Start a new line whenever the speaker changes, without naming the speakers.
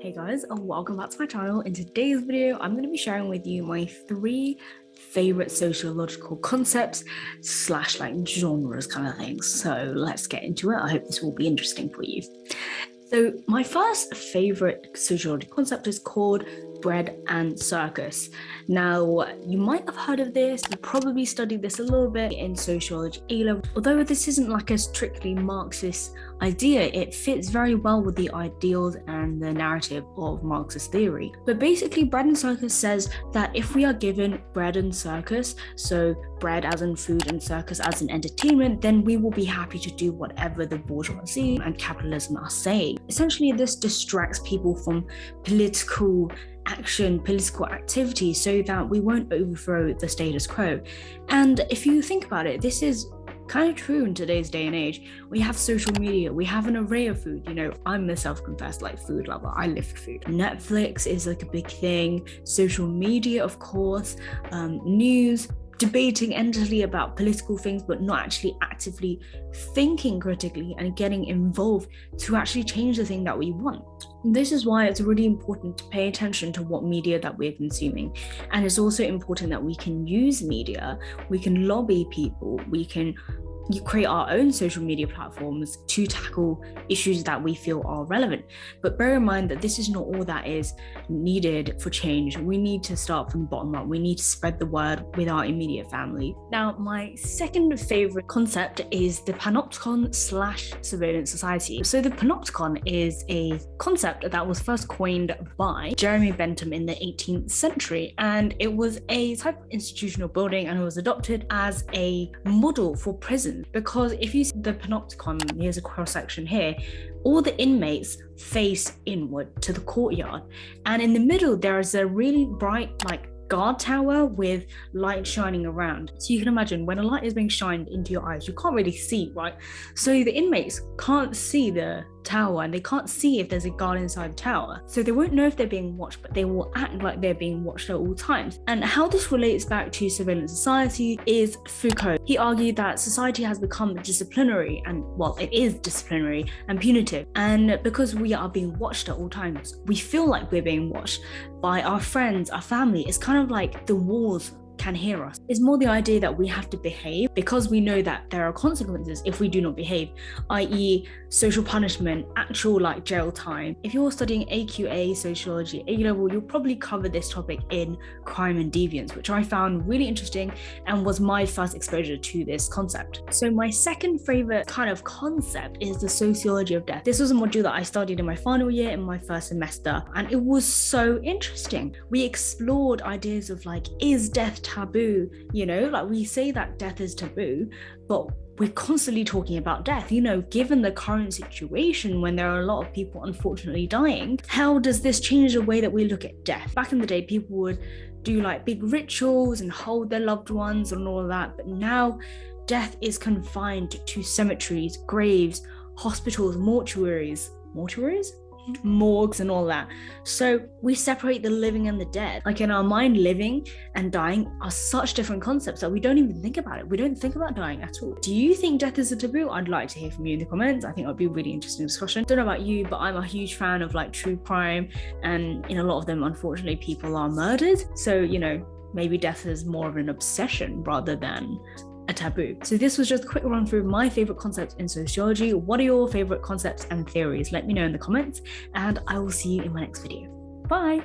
Hey guys, and welcome back to my channel. In today's video, I'm going to be sharing with you my 3 favorite sociological concepts slash like genres kind of things. So let's get into it. I hope this will be interesting for you. So my first favorite sociological concept is called bread and circus. Now, you might have heard of this, you probably studied this a little bit in sociology A-level. Although this isn't like a strictly Marxist idea, it fits very well with the ideals and the narrative of Marxist theory. But basically, bread and circus says that if we are given bread and circus, so bread as in food and circus as in entertainment, then we will be happy to do whatever the bourgeoisie and capitalism are saying. Essentially, this distracts people from political action, political activity, so that we won't overthrow the status quo. And if you think about it, this is kind of true in today's day and age. We have social media, we have an array of food. You know, I'm a self-confessed like food lover. I live for food. Netflix is like a big thing, social media, of course, news, debating endlessly about political things, but not actually actively thinking critically and getting involved to actually change the thing that we want. This is why it's really important to pay attention to what media that we're consuming. And it's also important that we can use media, we can lobby people, we can create our own social media platforms to tackle issues that we feel are relevant. But bear in mind that this is not all that is needed for change. We need to start from the bottom up. We need to spread the word with our immediate family. Now, my second favorite concept is the Panopticon / surveillance society. So the Panopticon is a concept that was first coined by Jeremy Bentham in the 18th century, and it was a type of institutional building, and it was adopted as a model for prisons. Because if you see the Panopticon, here's a cross section here, all the inmates face inward to the courtyard, and in the middle there is a really bright guard tower with light shining around. So you can imagine when a light is being shined into your eyes, you can't really see, right? So the inmates can't see the tower, and they can't see if there's a guard inside the tower. So they won't know if they're being watched, but they will act like they're being watched at all times. And how this relates back to surveillance society is Foucault. He argued that society has become disciplinary, and well, it is disciplinary and punitive. And because we are being watched at all times, we feel like we're being watched by our friends, our family. It's kind of like the walls can hear us. It's more the idea that we have to behave because we know that there are consequences if we do not behave, i.e. social punishment, actual jail time. If you're studying AQA Sociology A-level, you'll probably cover this topic in crime and deviance, which I found really interesting and was my first exposure to this concept. So my second favorite kind of concept is the Sociology of Death. This was a module that I studied in my final year in my first semester, and it was so interesting. We explored ideas of is death taboo? You know, we say that death is taboo, but we're constantly talking about death. You know, given the current situation when there are a lot of people unfortunately dying, how does this change the way that we look at death? Back in the day, people would do big rituals and hold their loved ones and all of that, but now death is confined to cemeteries, graves, hospitals, morgues and all that. So we separate the living and the dead. In our mind, living and dying are such different concepts that we don't even think about it. We don't think about dying at all. Do you think death is a taboo? I'd like to hear from you in the comments. I think it would be a really interesting discussion. Don't know about you, but I'm a huge fan of true crime, and in a lot of them, unfortunately, people are murdered. So, you know, maybe death is more of an obsession rather than a taboo. So this was just a quick run through my favorite concepts in sociology. What are your favorite concepts and theories? Let me know in the comments, and I will see you in my next video. Bye.